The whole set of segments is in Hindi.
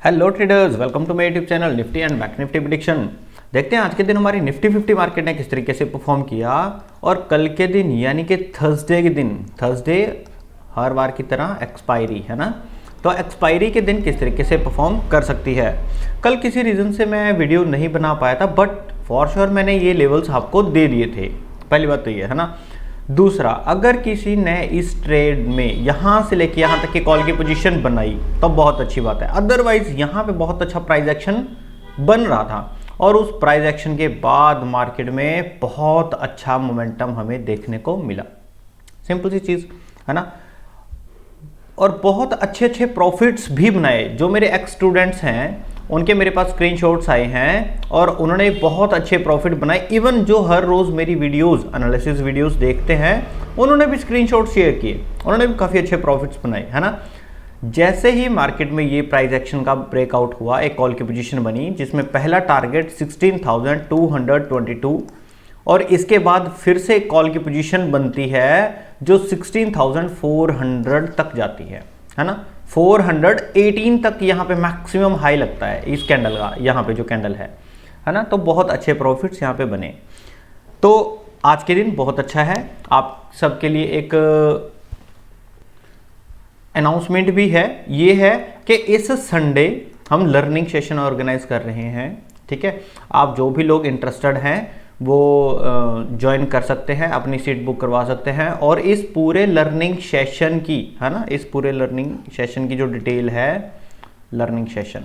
Hello traders, welcome to my YouTube channel Nifty and bank Nifty prediction. देखते हैं आज के दिन हमारी निफ्टी 50 मार्केट ने किस तरीके से परफॉर्म किया और कल के दिन यानी कि थर्सडे के दिन, थर्सडे हर बार की तरह एक्सपायरी है ना, तो एक्सपायरी के दिन किस तरीके से परफॉर्म कर सकती है। कल किसी रीज़न से मैं वीडियो नहीं बना पाया था, बट फॉर श्योर मैंने ये लेवल्स आपको दे दिए थे। पहली बात तो ये है ना। दूसरा, अगर किसी ने इस ट्रेड में यहाँ से लेके यहाँ तक की कॉल की पोजीशन बनाई तो बहुत अच्छी बात है, अदरवाइज यहाँ पे बहुत अच्छा प्राइस एक्शन बन रहा था और उस प्राइस एक्शन के बाद मार्केट में बहुत अच्छा मोमेंटम हमें देखने को मिला। सिंपल सी चीज़ है ना। और बहुत अच्छे अच्छे प्रॉफिट्स भी बनाए। जो मेरे एक्स स्टूडेंट्स हैं उनके मेरे पास स्क्रीनशॉट्स आए हैं और उन्होंने बहुत अच्छे प्रॉफिट बनाए। इवन जो हर रोज़ मेरी वीडियोस, एनालिसिस वीडियोस देखते हैं, उन्होंने भी स्क्रीनशॉट शेयर किए, उन्होंने भी काफ़ी अच्छे प्रॉफिट्स बनाए, है ना। जैसे ही मार्केट में ये प्राइस एक्शन का ब्रेकआउट हुआ, एक कॉल की पोजीशन बनी जिसमें पहला टारगेट 16,222 और इसके बाद फिर से कॉल की पोजीशन बनती है जो 16,400 तक जाती है ना। 418 तक यहाँ पे मैक्सिमम हाई लगता है इस कैंडल का, यहाँ पे जो कैंडल है ना। तो बहुत अच्छे प्रॉफिट्स यहाँ पे बने। तो आज के दिन बहुत अच्छा है। आप सबके लिए एक अनाउंसमेंट भी है, ये है कि इस संडे हम लर्निंग सेशन ऑर्गेनाइज कर रहे हैं। ठीक है, आप जो भी लोग इंटरेस्टेड हैं वो ज्वाइन कर सकते हैं, अपनी सीट बुक करवा सकते हैं। और इस पूरे लर्निंग सेशन की, है ना, इस पूरे लर्निंग सेशन की जो डिटेल है, लर्निंग सेशन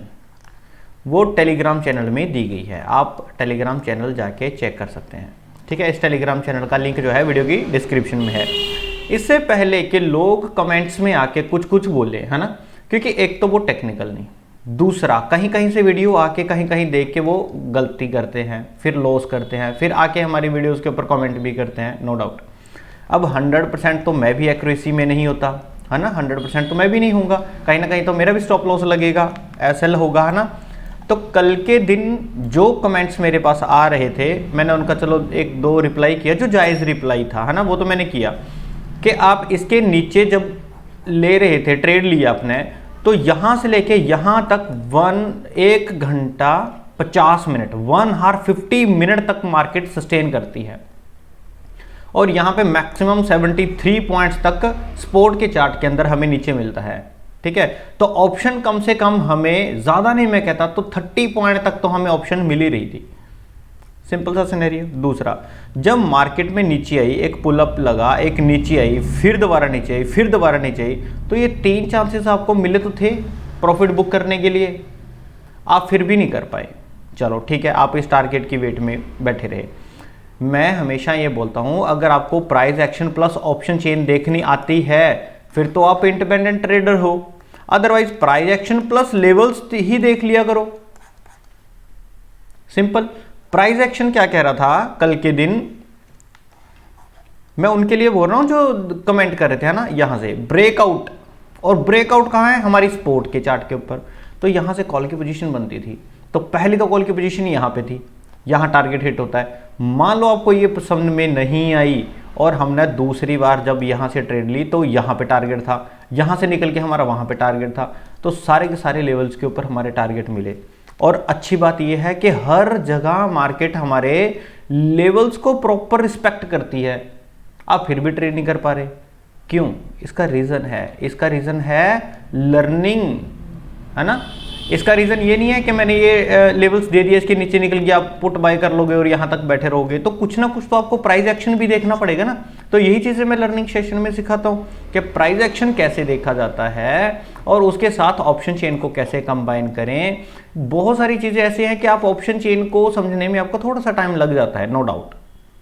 वो टेलीग्राम चैनल में दी गई है। आप टेलीग्राम चैनल जाके चेक कर सकते हैं। ठीक है, इस टेलीग्राम चैनल का लिंक जो है वीडियो की डिस्क्रिप्शन में है। इससे पहले कि लोग कमेंट्स में आके कुछ कुछ बोले, है ना, क्योंकि एक तो वो टेक्निकल नहीं, दूसरा कहीं कहीं से वीडियो आके कहीं कहीं देख के वो गलती करते हैं, फिर लॉस करते हैं, फिर आके हमारी वीडियोस के ऊपर कमेंट भी करते हैं। नो डाउट, अब 100% तो मैं भी एक्यूरेसी में नहीं होता, है ना। 100% तो मैं भी नहीं हूँगा, कहीं ना कहीं तो मेरा भी स्टॉप लॉस लगेगा, एसएल होगा, है ना। तो कल के दिन जो कमेंट्स मेरे पास आ रहे थे, मैंने उनका चलो एक दो रिप्लाई किया जो जायज़ रिप्लाई था, है ना, वो तो मैंने किया कि आप इसके नीचे जब ले रहे थे, ट्रेड लिया आपने, तो यहां से लेके यहां तक 1 घंटा 50 मिनट 1 आवर 50 मिनट तक मार्केट सस्टेन करती है और यहां पे मैक्सिमम 73 पॉइंट्स तक स्पोर्ट के चार्ट के अंदर हमें नीचे मिलता है। ठीक है, तो ऑप्शन कम से कम हमें, ज्यादा नहीं मैं कहता, तो 30 पॉइंट तक तो हमें ऑप्शन मिल ही रही थी। सिंपल सा सिनेरियो। दूसरा, जब मार्केट में नीचे आई, एक पुल अप लगा, एक नीचे आई, फिर दोबारा नीचे आई, फिर दोबारा नीचे आई, तो ये 3 चांसेस आपको मिले तो थे प्रॉफिट बुक करने के लिए, आप फिर भी नहीं कर पाए। चलो ठीक है, आप इस टारगेट की वेट में बैठे रहे। मैं हमेशा ये बोलता हूं, अगर आपको price action plus option chain देखनी आती है फिर तो आप इंडिपेंडेंट ट्रेडर हो, otherwise price action plus levels ही देख लिया करो। सिंपल। प्राइस एक्शन क्या कह रहा था कल के दिन, मैं उनके लिए बोल रहा हूं जो कमेंट कर रहे थे, है ना, यहां से ब्रेकआउट, और ब्रेकआउट कहां है, हमारी स्पोर्ट के चार्ट के ऊपर। तो यहां से कॉल की पोजीशन बनती थी, तो पहली तो कॉल की पोजीशन यहां पे थी, यहां टारगेट हिट होता है। मान लो आपको ये समझ में नहीं आई और हमने दूसरी बार जब यहां से ट्रेड ली तो यहां पे टारगेट था, यहां से निकल के हमारा वहां पे टारगेट था, तो सारे के सारे लेवल्स के ऊपर हमारे टारगेट मिले। और अच्छी बात यह है कि हर जगह मार्केट हमारे लेवल्स को प्रॉपर रिस्पेक्ट करती है। आप फिर भी ट्रेड नहीं कर पा रहे, क्यों? इसका रीजन है लर्निंग, है ना। इसका रीजन ये नहीं है कि मैंने ये लेवल्स दे दिए, इसके नीचे निकल गया आप पुट बाय कर लोगे और यहां तक बैठे रहोगे। तो कुछ ना कुछ तो आपको प्राइस एक्शन भी देखना पड़ेगा ना। तो यही चीजें मैं लर्निंग सेशन में सिखाता हूं कि प्राइस एक्शन कैसे देखा जाता है और उसके साथ ऑप्शन चेन को कैसे कंबाइन करें। बहुत सारी चीजें ऐसी हैं कि आप ऑप्शन चेन को समझने में आपको थोड़ा सा टाइम लग जाता है, नो डाउट,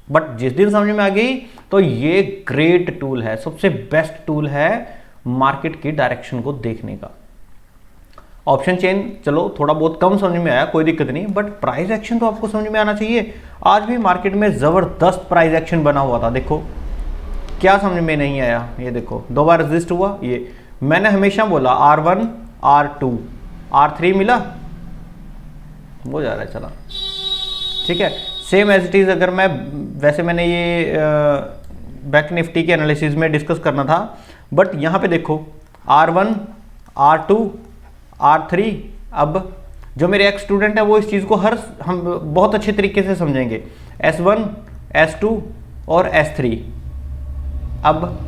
बट जिस दिन समझ में आ गई तो ये ग्रेट टूल है, सबसे बेस्ट टूल है मार्केट की डायरेक्शन को देखने का। ऑप्शन चेन चलो थोड़ा बहुत कम समझ में आया, कोई दिक्कत नहीं, बट प्राइस एक्शन तो आपको समझ में आना चाहिए। आज भी मार्केट में जबरदस्त प्राइस एक्शन बना हुआ था, देखो क्या समझ में नहीं आया। ये देखो 2 बार रेजिस्ट हुआ, ये मैंने हमेशा बोला R1 R2 R3 मिला, वो जा रहा है, चला ठीक है, सेम एज इट इज। अगर मैं, वैसे मैंने ये बैंक निफ्टी के एनालिसिस में डिस्कस करना था, बट यहां पे देखो R1 R2 R3 अब जो मेरे एक्स स्टूडेंट है वो इस चीज़ को हम बहुत अच्छे तरीके से समझेंगे। S1, S2 और S3। अब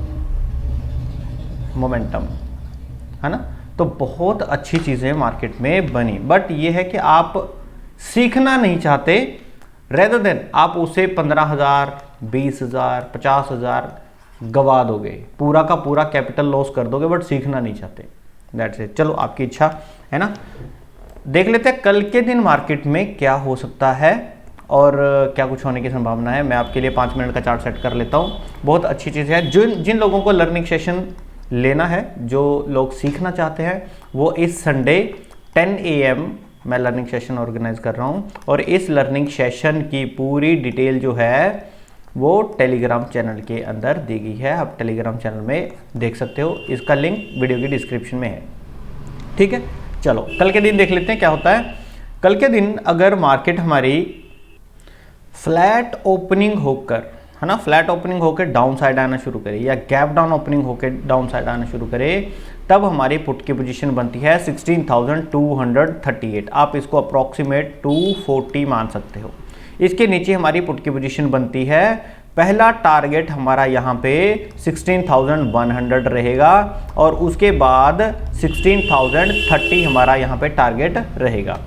मोमेंटम, है ना। तो बहुत अच्छी चीज़ें मार्केट में बनी, बट ये है कि आप सीखना नहीं चाहते, रेदर देन आप उसे 15,000, 20,000, 50,000 गवा दोगे, पूरा का पूरा कैपिटल लॉस कर दोगे, बट सीखना नहीं चाहते। That's it. चलो आपकी इच्छा है ना। देख लेते हैं कल के दिन मार्केट में क्या हो सकता है और क्या कुछ होने की संभावना है। मैं आपके लिए 5 मिनट का चार्ट सेट कर लेता हूँ। बहुत अच्छी चीज़ है। जिन लोगों को लर्निंग सेशन लेना है, जो लोग सीखना चाहते हैं, वो इस संडे 10 AM मैं लर्निंग सेशन ऑर्गेनाइज कर रहा हूँ, और इस लर्निंग सेशन की पूरी डिटेल जो है वो टेलीग्राम चैनल के अंदर दी गई है। आप टेलीग्राम चैनल में देख सकते हो, इसका लिंक वीडियो की डिस्क्रिप्शन में है। ठीक है, चलो कल के दिन देख लेते हैं क्या होता है। कल के दिन अगर मार्केट हमारी फ्लैट ओपनिंग होकर, है ना, फ्लैट ओपनिंग होकर डाउन साइड आना शुरू करे, या गैप डाउन ओपनिंग होकर डाउन साइड आना शुरू करे, तब हमारी पुट की पोजीशन बनती है 16,238। आप इसको अप्रॉक्सीमेट 240 मान सकते हो। इसके नीचे हमारी पुट की पोजीशन बनती है, पहला टारगेट हमारा यहाँ पे 16,100 रहेगा, और उसके बाद 16,030 हमारा यहाँ पे टारगेट रहेगा।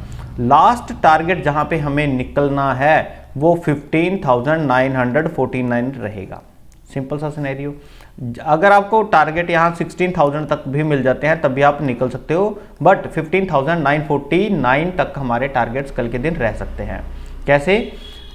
लास्ट टारगेट जहाँ पे हमें निकलना है वो 15,949 रहेगा। सिंपल सा सिनेरियो। अगर आपको टारगेट यहाँ 16,000 तक भी मिल जाते हैं तब भी आप निकल सकते हो, बट 15,949 तक हमारे टारगेट्स कल के दिन रह सकते हैं। कैसे?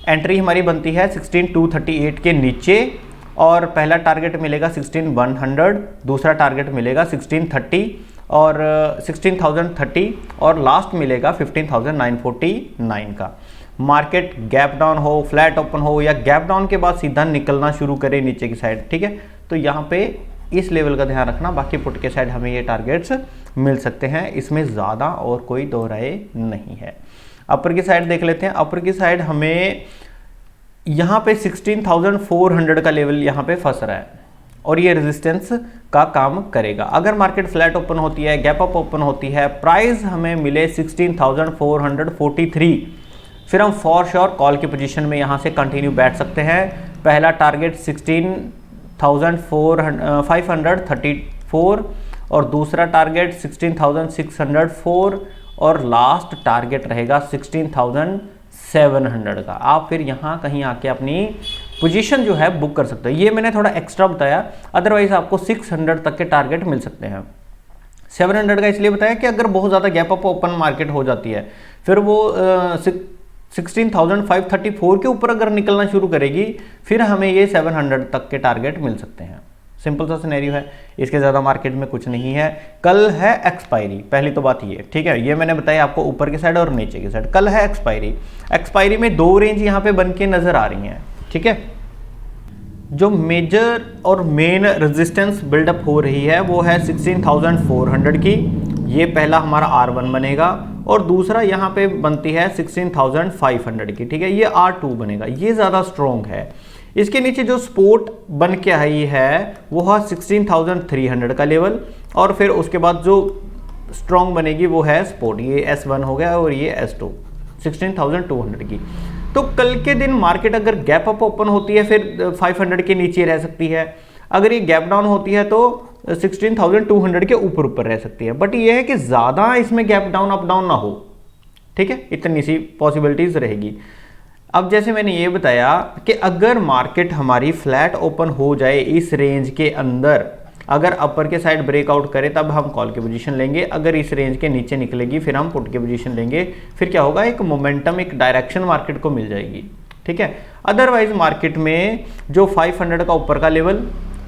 एंट्री हमारी बनती है 16,238 के नीचे, और पहला टारगेट मिलेगा 16,100, दूसरा टारगेट मिलेगा 16,30 और 16,030, और लास्ट मिलेगा 15,949 का। मार्केट गैप डाउन हो, फ्लैट ओपन हो, या गैप डाउन के बाद सीधा निकलना शुरू करे नीचे की साइड, ठीक है, तो यहाँ पे इस लेवल का ध्यान रखना। बाकी पुट के साइड हमें ये टारगेट्स मिल सकते हैं, इसमें ज़्यादा और कोई दो राय नहीं है। अपर की साइड देख लेते हैं। अपर की साइड हमें यहाँ पे 16,400 का लेवल यहाँ पे फंस रहा है, और ये रेजिस्टेंस का काम करेगा। अगर मार्केट फ्लैट ओपन होती है, गैप अप ओपन होती है, प्राइस हमें मिले 16,443, फिर हम फॉर श्योर कॉल की पोजीशन में यहाँ से कंटिन्यू बैठ सकते हैं। पहला टारगेट 16,534 और दूसरा टारगेट 16,604, और लास्ट टारगेट रहेगा 16,700 का। आप फिर यहाँ कहीं आके अपनी पोजीशन जो है बुक कर सकते हो। ये मैंने थोड़ा एक्स्ट्रा बताया, अदरवाइज आपको 600 तक के टारगेट मिल सकते हैं। 700 का इसलिए बताया कि अगर बहुत ज़्यादा गैप अप ओपन मार्केट हो जाती है, फिर वो 16,534 के ऊपर अगर निकलना शुरू करेगी, फिर हमें ये 700 तक के टारगेट मिल सकते हैं। सिंपल सा सिनेरियो है, इसके ज़्यादा मार्केट में कुछ नहीं है। कल है एक्सपायरी, पहली तो बात ये, ठीक है, ये मैंने बताया आपको ऊपर की साइड और नीचे की साइड। कल है एक्सपायरी। एक्सपायरी में दो रेंज यहाँ पे बन के नजर आ रही हैं, ठीक है। जो मेजर और मेन रेजिस्टेंस बिल्डअप हो रही है वो है 16,400 की, ये पहला हमारा R1 बनेगा, और दूसरा यहाँ पे बनती है 16,500 की, ठीक है, ये R2 बनेगा, ये ज़्यादा स्ट्रॉन्ग है। इसके नीचे जो सपोर्ट बन के आई है वो है 16,300 का लेवल, और फिर उसके बाद जो स्ट्रॉन्ग बनेगी वो है सपोर्ट, ये S1 हो गया और ये S2, 16,200 की। तो कल के दिन मार्केट अगर गैप अप ओपन होती है फिर 500 के नीचे रह सकती है, अगर ये गैप डाउन होती है तो 16,200 के ऊपर रह सकती है, बट ये है कि ज़्यादा इसमें गैप डाउन अप डाउन ना हो, ठीक है, इतनी सी पॉसिबिलिटीज़ रहेगी। अब जैसे मैंने ये बताया कि अगर मार्केट हमारी फ्लैट ओपन हो जाए इस रेंज के अंदर, अगर अपर के साइड ब्रेकआउट करे तब हम कॉल की पोजीशन लेंगे, अगर इस रेंज के नीचे निकलेगी फिर हम पुट की पोजीशन लेंगे। फिर क्या होगा, एक मोमेंटम, एक डायरेक्शन मार्केट को मिल जाएगी, ठीक है। अदरवाइज मार्केट में जो 500 का ऊपर का लेवल,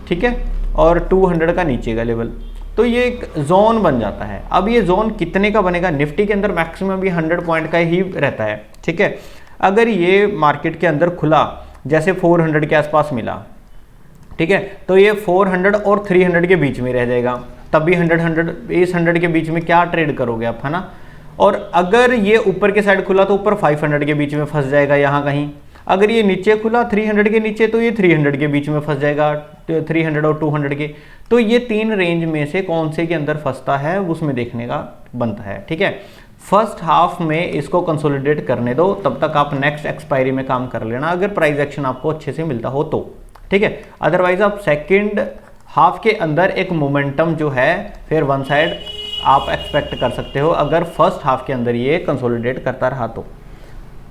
ठीक है, और 200 का नीचे का लेवल, तो ये एक जोन बन जाता है। अब ये जोन कितने का बनेगा, निफ्टी के अंदर मैक्सिमम भी 100 पॉइंट का ही रहता है, ठीक है। अगर ये मार्केट के अंदर खुला जैसे 400 के आसपास मिला, ठीक है, तो ये 400 और 300 के बीच में रह जाएगा, तब भी 100 के बीच में क्या ट्रेड करोगे आप, है ना। और अगर ये ऊपर के साइड खुला तो ऊपर 500 के बीच में फंस जाएगा यहाँ कहीं। अगर ये नीचे खुला 300 के नीचे तो ये 300 के बीच में फंस जाएगा, 300 और 200 के। तो ये तीन रेंज में से कौन से के अंदर फंसता है उसमें देखने का बनता है, ठीक है। फर्स्ट हाफ में इसको कंसोलिडेट करने दो, तब तक आप नेक्स्ट एक्सपायरी में काम कर लेना अगर प्राइस एक्शन आपको अच्छे से मिलता हो तो, ठीक है। अदरवाइज आप सेकंड हाफ के अंदर एक मोमेंटम जो है फिर वन साइड आप एक्सपेक्ट कर सकते हो अगर फर्स्ट हाफ के अंदर ये कंसोलिडेट करता रहा तो।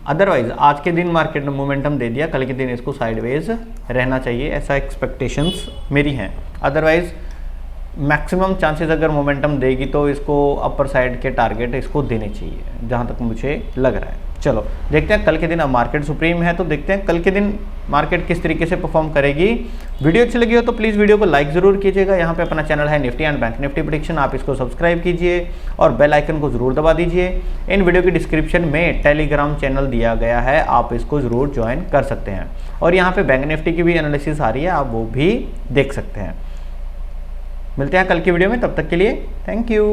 अदरवाइज आज के दिन मार्केट ने मोमेंटम दे दिया, कल के दिन इसको साइडवेज रहना चाहिए, ऐसा एक्सपेक्टेशंस मेरी हैं। अदरवाइज मैक्सिमम चांसेस अगर मोमेंटम देगी तो इसको अपर साइड के टारगेट इसको देने चाहिए जहां तक मुझे लग रहा है। चलो देखते हैं कल के दिन, अब मार्केट सुप्रीम है तो देखते हैं कल के दिन मार्केट किस तरीके से परफॉर्म करेगी। वीडियो अच्छी लगी हो तो प्लीज़ वीडियो को लाइक ज़रूर कीजिएगा। यहाँ पे अपना चैनल है Nifty and bank Nifty prediction, आप इसको सब्सक्राइब कीजिए और बेल आइकन को ज़रूर दबा दीजिए। इन वीडियो की डिस्क्रिप्शन में टेलीग्राम चैनल दिया गया है, आप इसको ज़रूर ज्वाइन कर सकते हैं और यहाँ पे बैंक निफ्टी की भी एनालिसिस आ रही है, आप वो भी देख सकते हैं। मिलते हैं कल की वीडियो में, तब तक के लिए थैंक यू।